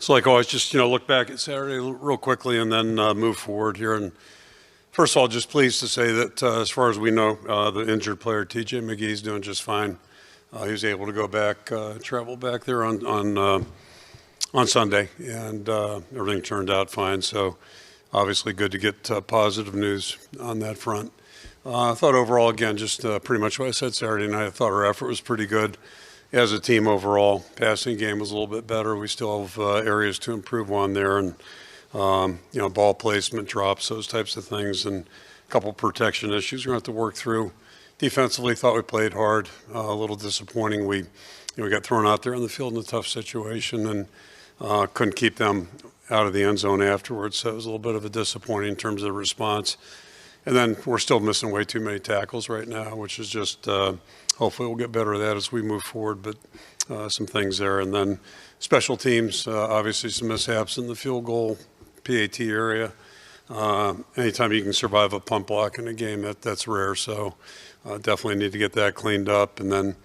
So like always, just, look back at Saturday real quickly and then move forward here. And first of all, just pleased to say that as far as we know, the injured player, TJ McGee, is doing just fine. He was able to go back, travel back there on Sunday, and everything turned out fine. So obviously good to get positive news on that front. I thought overall, again, just pretty much what I said Saturday night. I thought our effort was pretty good as a team overall. Passing game was a little bit better. We still have areas to improve on there, and ball placement, drops, those types of things, and a couple protection issues we're going to have to work through. Defensively, thought we played hard. A little disappointing. We got thrown out there on the field in a tough situation and couldn't keep them out of the end zone afterwards. So it was a little bit of a disappointing in terms of the response. And then we're still missing way too many tackles right now, which is just hopefully we'll get better at that as we move forward. But some things there. And then special teams, obviously some mishaps in the field goal, PAT area. Anytime you can survive a punt block in a game, that's rare. So definitely need to get that cleaned up. And then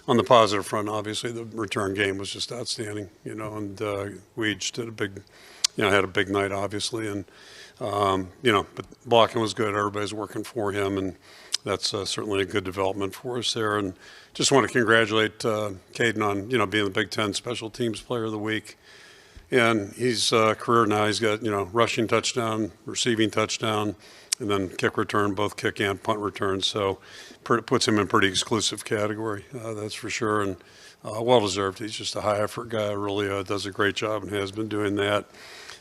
on the positive front, obviously the return game was just outstanding, and we each did had a big night, obviously. And, but blocking was good. Everybody's working for him, and that's certainly a good development for us there. And just want to congratulate Caden on, being the Big Ten Special Teams Player of the Week. And he's career now, he's got, rushing touchdown, receiving touchdown, and then kick return, both kick and punt returns. So puts him in pretty exclusive category, that's for sure. And well-deserved. He's just a high-effort guy, really does a great job and has been doing that.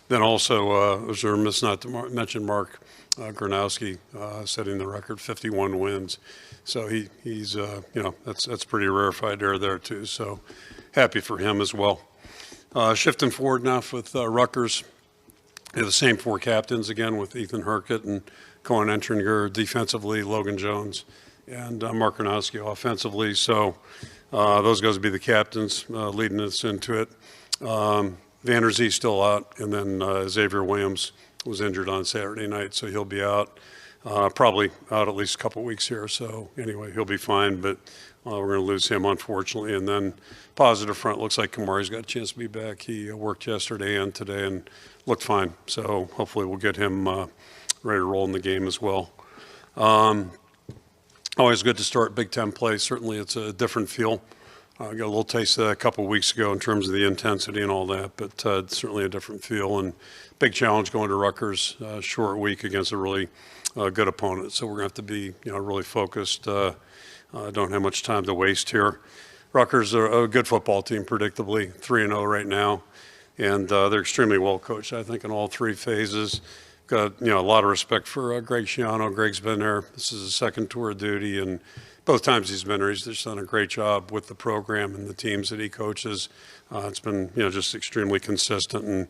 Then also, I was remiss not to mention Mark Gronowski setting the record, 51 wins. So he's that's pretty rarefied air there too. So happy for him as well. Shifting forward now with Rutgers, they have the same four captains again with Ethan Herkett and Cohen Entringer defensively, Logan Jones, and Mark Gronowski offensively. So those guys will be the captains leading us into it. Vander Zee still out, and then Xavier Williams was injured on Saturday night, so he'll be out, probably out at least a couple weeks here. So anyway, he'll be fine, but we're going to lose him, unfortunately. And then positive front, looks like Kamari's got a chance to be back. He worked yesterday and today and looked fine. So hopefully we'll get him ready to roll in the game as well. Always good to start Big Ten play. Certainly it's a different feel. I got a little taste of that a couple of weeks ago in terms of the intensity and all that, but certainly a different feel and big challenge going to Rutgers, short week against a really good opponent. So we're going to have to be, really focused. Don't have much time to waste here. Rutgers are a good football team, predictably, 3-0 right now, and they're extremely well coached, I think, in all three phases. Got, a lot of respect for Greg Schiano. Greg's been there. This is his second tour of duty, and both times he's been there, he's just done a great job with the program and the teams that he coaches. It's been, just extremely consistent. And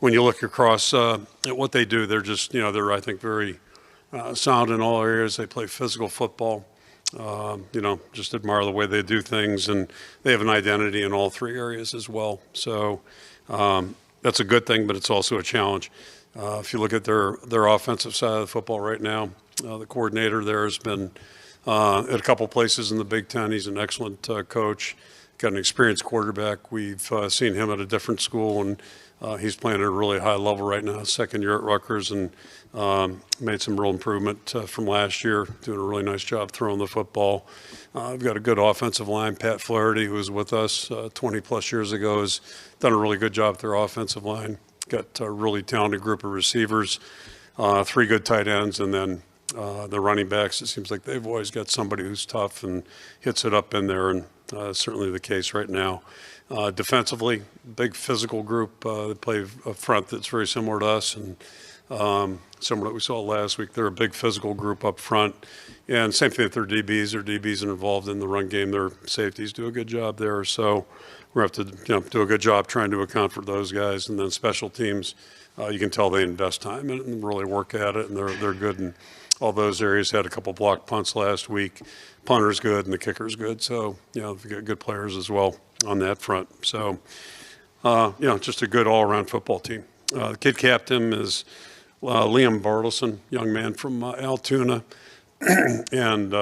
when you look across at what they do, they're just, they're, I think, very sound in all areas. They play physical football. Just admire the way they do things, and they have an identity in all three areas as well. So that's a good thing, but it's also a challenge. If you look at their offensive side of the football right now, the coordinator there has been at a couple places in the Big Ten. He's an excellent coach, got an experienced quarterback. We've seen him at a different school, and he's playing at a really high level right now, second year at Rutgers, and made some real improvement from last year, doing a really nice job throwing the football. We've got a good offensive line. Pat Flaherty, who was with us 20-plus years ago, has done a really good job with their offensive line. Got a really talented group of receivers, three good tight ends, and then the running backs. It seems like they've always got somebody who's tough and hits it up in there, and certainly the case right now. Defensively, big physical group. They play a front that's very similar to us, and similar to what we saw last week. They're a big physical group up front. And same thing with their DBs. Their DBs are involved in the run game. Their safeties do a good job there. So we're going to have to do a good job trying to account for those guys. And then special teams, you can tell they invest time in it and really work at it, and they're good in all those areas. Had a couple blocked punts last week. Punter's good and the kicker's good. So, we've got good players as well on that front. So, just a good all-around football team. The kid captain is Liam Bartleson, young man from Altoona. And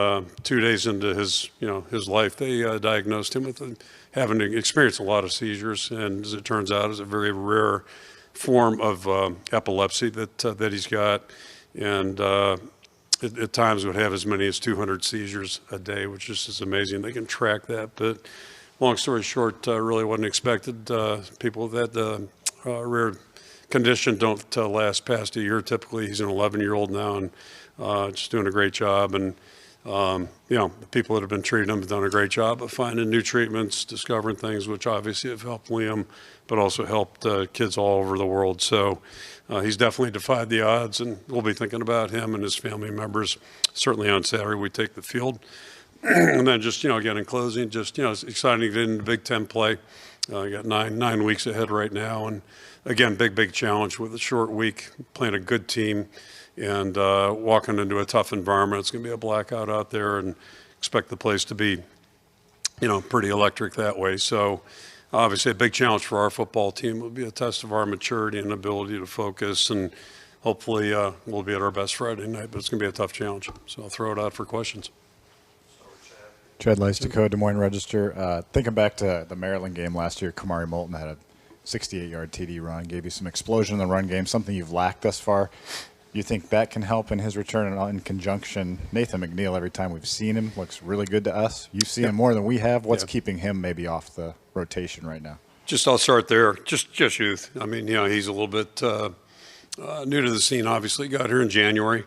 2 days into his life, they diagnosed him with having experienced a lot of seizures, and as it turns out, it's a very rare form of epilepsy that he's got, and at times would have as many as 200 seizures a day, which is just amazing. They can track that, but long story short, really wasn't expected. People with that rare condition don't last past a year. Typically, he's an 11-year-old now, and just doing a great job. And the people that have been treating him have done a great job of finding new treatments, discovering things, which obviously have helped Liam, but also helped kids all over the world. So he's definitely defied the odds, and we'll be thinking about him and his family members. Certainly on Saturday, we take the field. And then just, again, in closing, just, it's exciting to get into Big Ten play. You got nine weeks ahead right now. And again, big challenge with a short week, playing a good team and walking into a tough environment. It's going to be a blackout out there, and expect the place to be, pretty electric that way. So obviously a big challenge for our football team. It will be a test of our maturity and ability to focus, and hopefully we'll be at our best Friday night, but it's going to be a tough challenge. So I'll throw it out for questions. Chad Leistikow, Des Moines Register. Thinking back to the Maryland game last year, Kamari Moulton had a 68-yard TD run, gave you some explosion in the run game, something you've lacked thus far. You think that can help in his return, and in conjunction, Nathan McNeil, every time we've seen him, looks really good to us. You've seen him more than we have. What's keeping him maybe off the rotation right now? I'll start there. Just youth. I mean, he's a little bit new to the scene, obviously. Got here in January.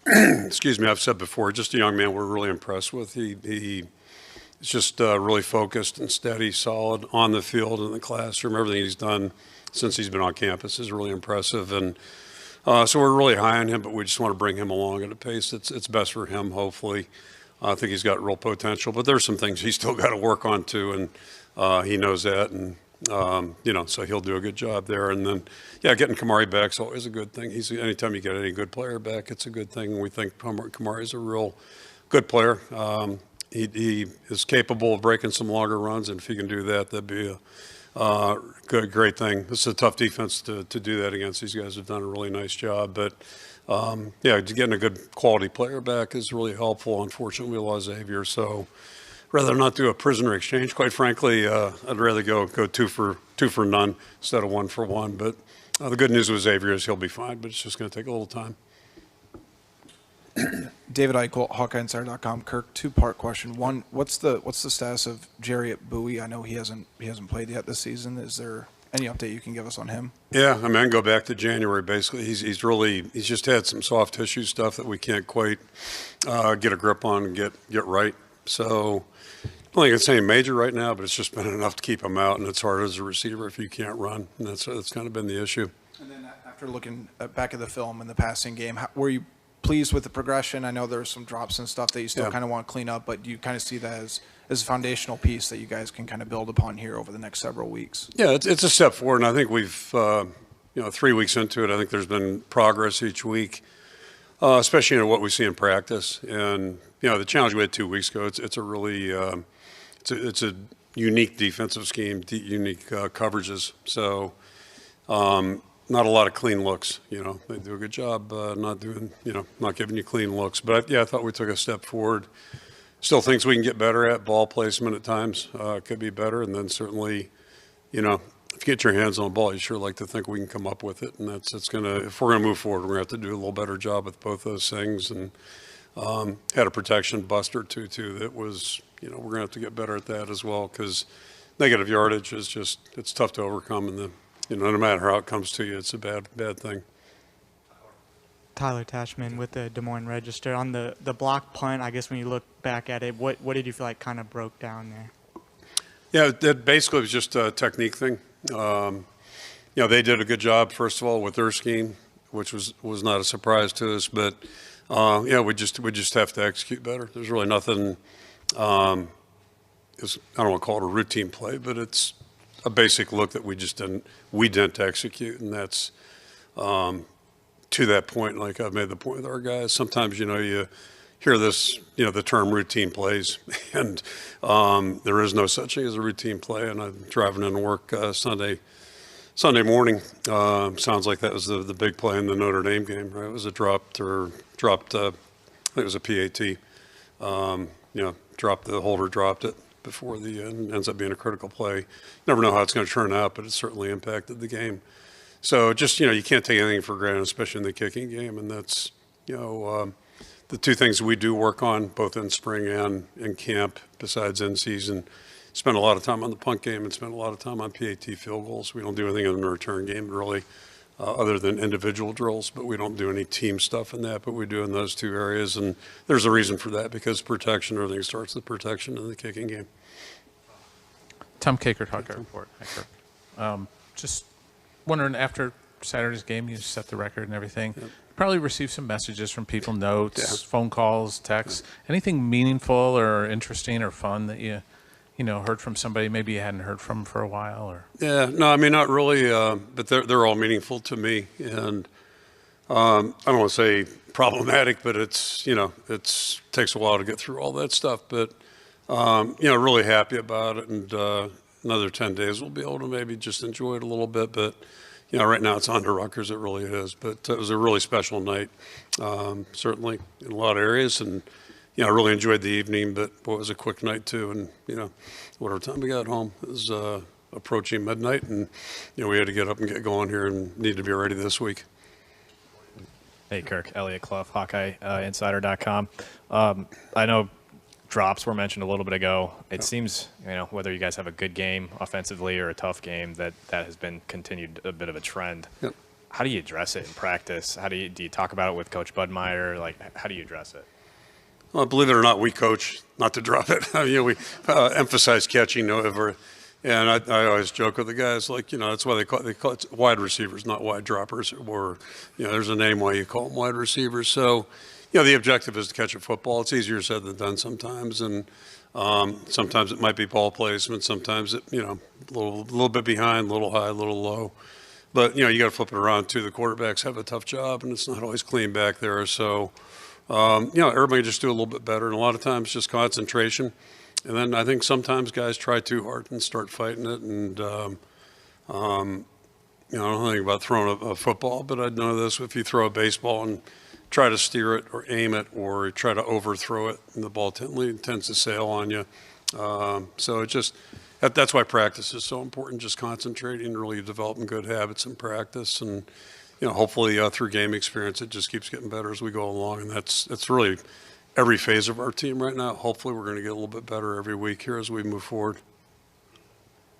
Excuse me, I've said before, just a young man we're really impressed with. He's just really focused and steady, solid on the field, in the classroom. Everything he's done since he's been on campus is really impressive. And so we're really high on him, but we just want to bring him along at a pace that's best for him, hopefully. I think he's got real potential, but there's some things he's still got to work on too, and he knows that. And so he'll do a good job there. And then, getting Kamari back is always a good thing. Anytime you get any good player back, it's a good thing. We think Kamari is a real good player. He is capable of breaking some longer runs, and if he can do that, that'd be a great thing. It's a tough defense to do that against. These guys have done a really nice job. But, getting a good quality player back is really helpful. Unfortunately, we lost Xavier, so rather not do a prisoner exchange. Quite frankly, I'd rather go two for none instead of 1 for 1. But the good news with Xavier is he'll be fine, but it's just going to take a little time. David Eichel, HawkeyeInsider.com. Kirk, two-part question. One, what's the status of Jerry at Bowie? I know he hasn't played yet this season. Is there any update you can give us on him? Yeah, I mean, I can go back to January. Basically, he's just had some soft tissue stuff that we can't quite get a grip on and get right. So I don't think it's anything major right now, but it's just been enough to keep him out, and it's hard as a receiver if you can't run, and that's kind of been the issue. And then after looking back at the film in the passing game, were you pleased with the progression? I know there's some drops and stuff that you still kind of want to clean up, but you kind of see that as a foundational piece that you guys can kind of build upon here over the next several weeks. Yeah, it's a step forward, and I think we've 3 weeks into it, I think there's been progress each week, especially in what we see in practice. And the challenge we had 2 weeks ago, it's a really it's a unique defensive scheme, unique coverages. So not a lot of clean looks. They do a good job not giving you clean looks. But I thought we took a step forward. Still things we can get better at. Ball placement at times could be better, and then certainly, if you get your hands on the ball, you sure like to think we can come up with it. And if we're gonna move forward, we're gonna have to do a little better job with both those things. And had a protection bust or two too. That was, we're gonna have to get better at that as well, because negative yardage is it's tough to overcome, and no matter how it comes to you, it's a bad thing. Tyler Tashman with the Des Moines Register. On the block punt, I guess when you look back at it, what did you feel like kind of broke down there? Yeah, it basically was just a technique thing. They did a good job, first of all, with their scheme, which was not a surprise to us. But we just have to execute better. There's really nothing. I don't want to call it a routine play, but it's a basic look that we didn't execute, and that's to that point. Like I've made the point with our guys, sometimes you hear this, the term routine plays, and there is no such thing as a routine play. And I'm driving into work Sunday morning. Sounds like that was the big play in the Notre Dame game, right? It was a dropped think it was a PAT. The holder dropped it before the end. Ends up being a critical play. Never know how it's going to turn out, but it certainly impacted the game. So just, you can't take anything for granted, especially in the kicking game. And that's, the two things we do work on, both in spring and in camp, besides in season. Spend a lot of time on the punt game and spend a lot of time on PAT field goals. We don't do anything in the return game, really, other than individual drills, but we don't do any team stuff in that, but we do in those two areas. And there's a reason for that, because protection, everything starts with protection in the kicking game. Tom Kakert, Hawkeye Report. Just wondering, after Saturday's game, you set the record and everything. Yep. Probably received some messages from people, notes, phone calls, texts. Anything meaningful or interesting or fun that you heard from somebody maybe you hadn't heard from for a while? Or not really, but they're all meaningful to me. And I don't want to say problematic, but it's takes a while to get through all that stuff. But really happy about it, and another 10 days we'll be able to maybe just enjoy it a little bit. But right now it's on to Rutgers, it really is. But it was a really special night, certainly in a lot of areas, and I really enjoyed the evening. But it was a quick night too, and whatever time we got home, it was approaching midnight, and we had to get up and get going here, and need to be ready this week. Hey, Kirk, Elliot Clough, HawkeyeInsider.com. I know drops were mentioned a little bit ago. It seems, whether you guys have a good game offensively or a tough game, that has been continued a bit of a trend. Yep. How do you address it in practice? Do you talk about it with Coach Budmeyer? How do you address it? Well, believe it or not, we coach not to drop it. We emphasize catching over. And I always joke with the guys, that's why they call it wide receivers, not wide droppers. Or, there's a name why you call them wide receivers. So, the objective is to catch a football. It's easier said than done sometimes. And sometimes it might be ball placement. Sometimes it, a little bit behind, a little high, a little low. But, you got to flip it around too. The quarterbacks have a tough job, and it's not always clean back there. So, everybody just do a little bit better. And a lot of times just concentration. And then I think sometimes guys try too hard and start fighting it. And, I don't think about throwing a football, but I know this: if you throw a baseball and try to steer it or aim it or try to overthrow it, and the ball tends to sail on you. So it just, that's why practice is so important, just concentrating and really developing good habits in practice. And, hopefully through game experience, it just keeps getting better as we go along. And that's really every phase of our team right now. Hopefully we're going to get a little bit better every week here as we move forward.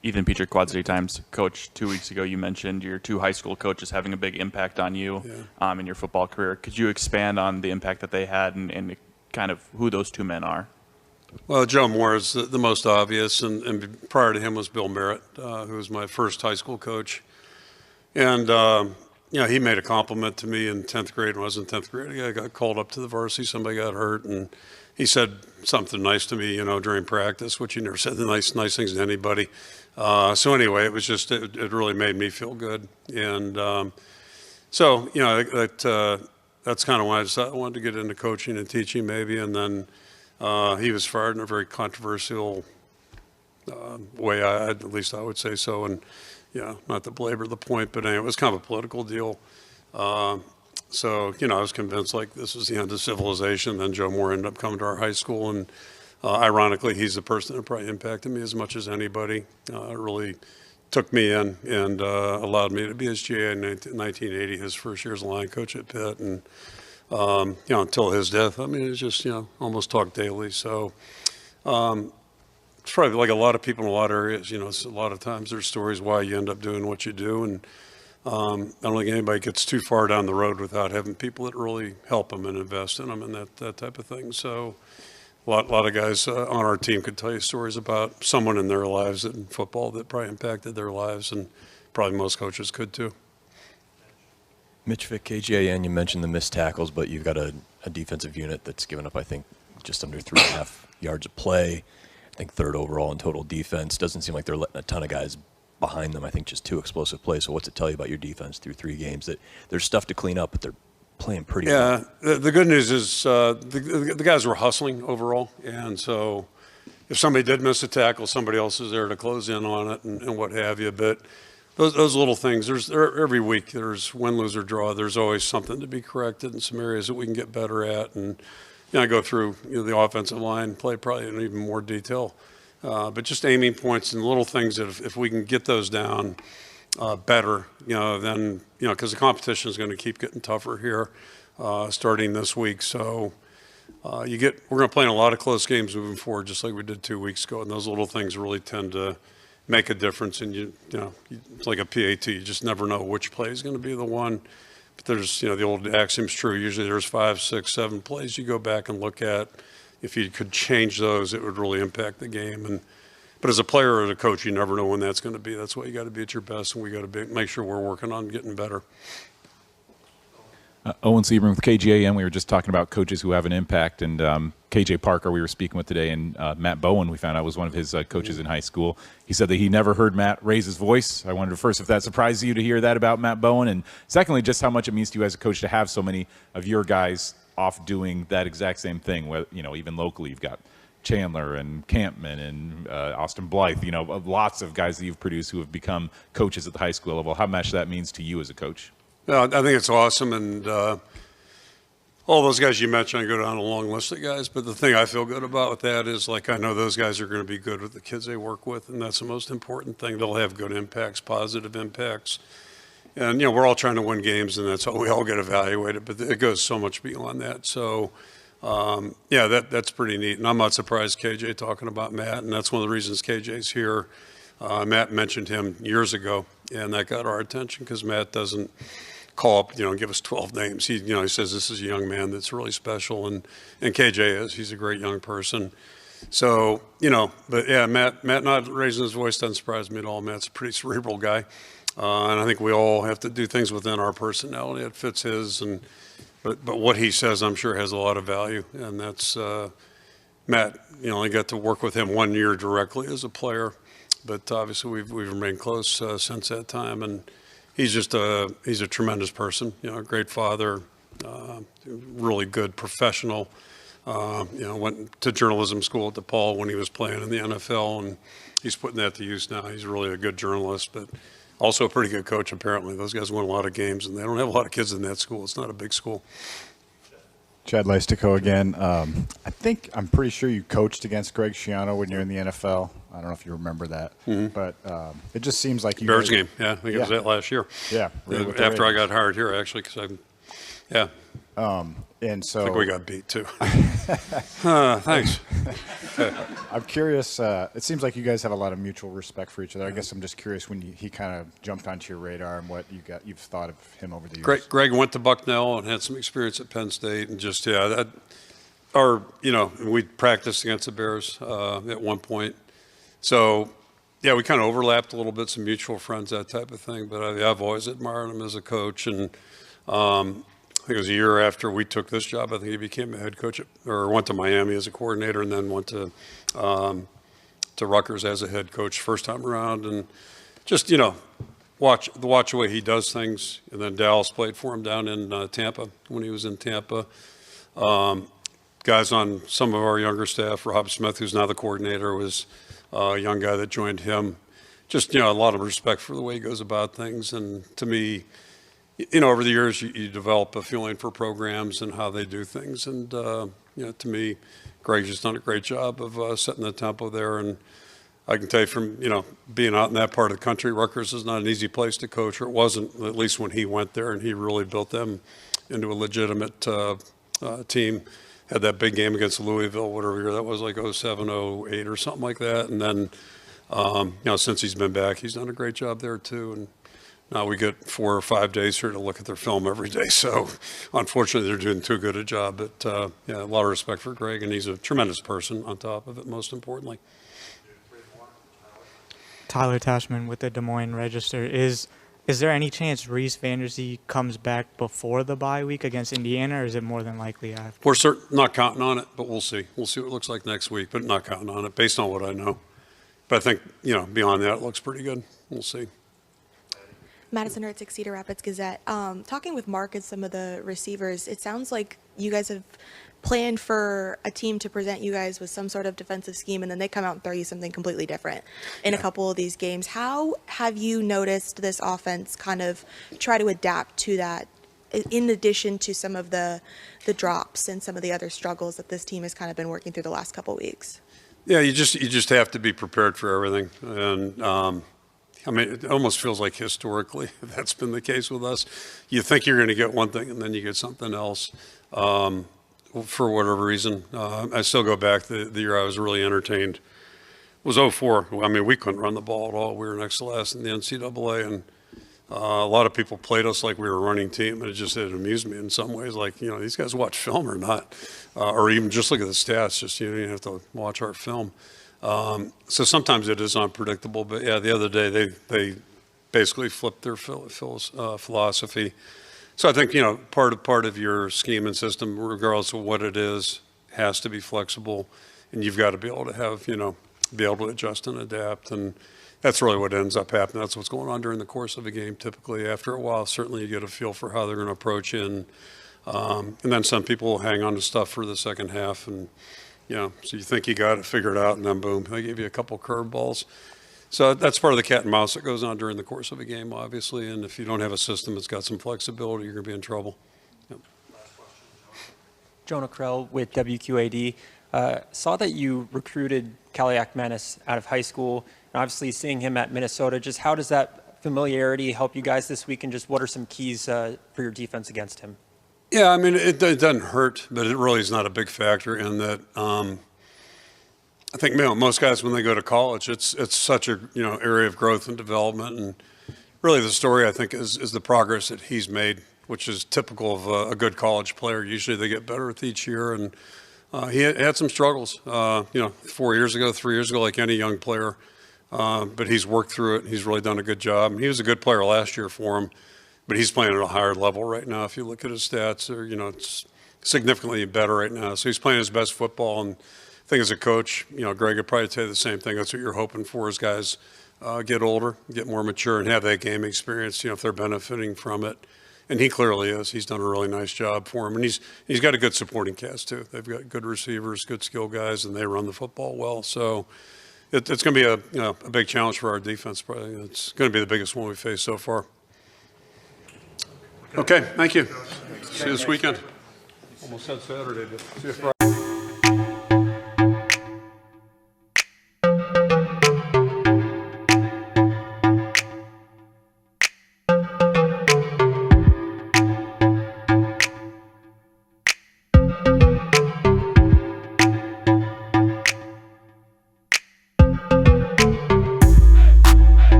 Ethan Peter, Quad City Times. Coach, 2 weeks ago you mentioned your two high school coaches having a big impact on you in your football career. Could you expand on the impact that they had and kind of who those two men are? Well, Joe Moore is the most obvious, and prior to him was Bill Merritt, who was my first high school coach. And, he made a compliment to me in 10th grade. When I was in 10th grade, I got called up to the varsity. Somebody got hurt, and he said something nice to me, during practice, which he never said the nice things to anybody. So anyway, it was just, it really made me feel good. And so, that's kind of why I decided I wanted to get into coaching and teaching maybe. And then he was fired in a very controversial way, at least I would say so. And, not to belabor the point, but anyway, it was kind of a political deal. So, I was convinced this was the end of civilization. Then Joe Moore ended up coming to our high school, and ironically, he's the person that probably impacted me as much as anybody. Really took me in and allowed me to be his GA in 1980, his first year as a line coach at Pitt. And, until his death, it was just, almost talked daily. So it's probably like a lot of people in a lot of areas, a lot of times there's stories why you end up doing what you do. And I don't think anybody gets too far down the road without having people that really help them and invest in them and that type of thing. So a lot of guys on our team could tell you stories about someone in their lives in football that probably impacted their lives, and probably most coaches could too. Mitch Vick, KGAN, you mentioned the missed tackles, but you've got a defensive unit that's given up, I think, just under 3.5 yards of play. I think third overall in total defense. Doesn't seem like they're letting a ton of guys behind them. I think just 2 explosive plays. So what's it tell you about your defense through 3 games? That there's stuff to clean up, but they're playing pretty well. The good news is the guys were hustling overall. And so if somebody did miss a tackle, somebody else is there to close in on it and what have you. But those little things, every week there's win, lose, or draw. There's always something to be corrected and some areas that we can get better at. And I go through the offensive line play probably in even more detail. But just aiming points and little things that if we can get those down better, then, because the competition is going to keep getting tougher here starting this week. So we're going to play in a lot of close games moving forward, just like we did 2 weeks ago. And those little things really tend to make a difference. And, it's like a PAT. You just never know which play is going to be the one. But there's, the old axiom's true. Usually there's 5, 6, 7 plays you go back and look at. If you could change those, it would really impact the game. But as a player or as a coach, you never know when that's going to be. That's why you got to be at your best, and we got to make sure we're working on getting better. Owen Sebring with KGAM. We were just talking about coaches who have an impact, and KJ Parker we were speaking with today, and Matt Bowen we found out was one of his coaches in high school. He said that he never heard Matt raise his voice. I wondered first if that surprised you to hear that about Matt Bowen, and secondly, just how much it means to you as a coach to have so many of your guys off doing that exact same thing. Where, even locally, you've got Chandler and Campman and Austin Blythe, lots of guys that you've produced who have become coaches at the high school level. How much that means to you as a coach? I think it's awesome, and all those guys you mentioned, I go down a long list of guys, but the thing I feel good about with that is, I know those guys are going to be good with the kids they work with, and that's the most important thing. They'll have good impacts, positive impacts. And, we're all trying to win games, and that's how we all get evaluated, but it goes so much beyond that. So, that's pretty neat. And I'm not surprised KJ talking about Matt, and that's one of the reasons KJ's here. Matt mentioned him years ago, and that got our attention because Matt doesn't call up, give us 12 names. He says this is a young man that's really special, and KJ is. He's a great young person. So, but yeah, Matt not raising his voice doesn't surprise me at all. Matt's a pretty cerebral guy. And I think we all have to do things within our personality that fits his. But what he says, I'm sure, has a lot of value. And that's Matt. I got to work with him 1 year directly as a player, but obviously we've remained close since that time. And he's just he's a tremendous person. A great father, really good professional. Went to journalism school at DePaul when he was playing in the NFL, and he's putting that to use now. He's really a good journalist, but also a pretty good coach, apparently. Those guys win a lot of games, and they don't have a lot of kids in that school. It's not a big school. Chad Leistico again. I'm pretty sure you coached against Greg Schiano when you're in the NFL. I don't know if you remember that, but it just seems like you Bears game, yeah. I think it was that last year. Yeah. After I got hired here, actually, because and so I think we got beat too. Thanks. I'm curious. It seems like you guys have a lot of mutual respect for each other. I guess I'm just curious when he kind of jumped onto your radar and what you've thought of him over the years. Greg went to Bucknell and had some experience at Penn State, and just we practiced against the Bears at one point. So yeah, we kind of overlapped a little bit, some mutual friends, that type of thing. But I've always admired him as a coach, and I think it was a year after we took this job. I think he became a head coach or went to Miami as a coordinator, and then went to Rutgers as a head coach first time around. And just watch the way he does things. And then Dallas played for him down in Tampa when he was in Tampa. Guys on some of our younger staff, Rob Smith, who's now the coordinator, was a young guy that joined him. Just a lot of respect for the way he goes about things. And to me, over the years, you develop a feeling for programs and how they do things. And, to me, Greg's just done a great job of setting the tempo there. And I can tell you from, being out in that part of the country, Rutgers is not an easy place to coach, or it wasn't, at least when he went there, and he really built them into a legitimate team. Had that big game against Louisville, whatever year that was, like 07, 08 or something like that. And then, since he's been back, he's done a great job there too. And now we get 4 or 5 days here to look at their film every day. So unfortunately, they're doing too good a job. But a lot of respect for Greg, and he's a tremendous person on top of it, most importantly. Tyler Tashman with the Des Moines Register. Is there any chance Reese Vanderzee comes back before the bye week against Indiana, or is it more than likely after? We're not counting on it, but we'll see. We'll see what it looks like next week, but not counting on it based on what I know. But I think, beyond that, it looks pretty good. We'll see. Madison Hertzig, Cedar Rapids Gazette. Talking with Mark and some of the receivers, it sounds like you guys have planned for a team to present you guys with some sort of defensive scheme, and then they come out and throw you something completely different in a couple of these games. How have you noticed this offense kind of try to adapt to that in addition to some of the drops and some of the other struggles that this team has kind of been working through the last couple weeks? Yeah, you just have to be prepared for everything. And I mean, it almost feels like historically that's been the case with us. You think you're going to get one thing and then you get something else. For whatever reason, I still go back the year I was really entertained was 04. I mean, we couldn't run the ball at all. We were next to last in the NCAA, and a lot of people played us like we were a running team, and it amused me in some ways. Like, you know, these guys watch film or not, or even just look at the stats. Just, you know, you have to watch our film. So sometimes it is unpredictable. But yeah, the other day they basically flipped their philosophy. So I think, you know, part of your scheme and system, regardless of what it is, has to be flexible, and you've got to be able to have, you know, be able to adjust and adapt. And that's really what ends up happening. That's what's going on during the course of a game. Typically, after a while, certainly you get a feel for how they're going to approach it. And then some people will hang on to stuff for the second half, and you know, so you think you got it figured out, and then boom, they give you a couple curveballs. So that's part of the cat and mouse that goes on during the course of a game, obviously. And if you don't have a system that's got some flexibility, you're going to be in trouble. Yep. Jonah Krell with WQAD. Saw that you recruited Kaliak Menace out of high school, and obviously seeing him at Minnesota. Just how does that familiarity help you guys this week, and just what are some keys for your defense against him? Yeah, I mean, it doesn't hurt, but it really is not a big factor in that. I think, you know, most guys when they go to college, it's such a, you know, area of growth and development, and really the story I think is the progress that he's made, which is typical of a good college player. Usually they get better with each year, and he had some struggles, you know, 3 years ago, like any young player, but he's worked through it. He's really done a good job. And he was a good player last year for him, but he's playing at a higher level right now. If you look at his stats, you know, it's significantly better right now. So he's playing his best football, and I think as a coach, you know, Greg would probably tell you the same thing. That's what you're hoping for as guys get older, get more mature, and have that game experience, you know, if they're benefiting from it. And he clearly is. He's done a really nice job for him. And he's got a good supporting cast, too. They've got good receivers, good skill guys, and they run the football well. So it's going to be a big challenge for our defense. Probably. It's going to be the biggest one we've faced so far. Okay, thank you. See you this weekend. Almost said Saturday, but see you Friday.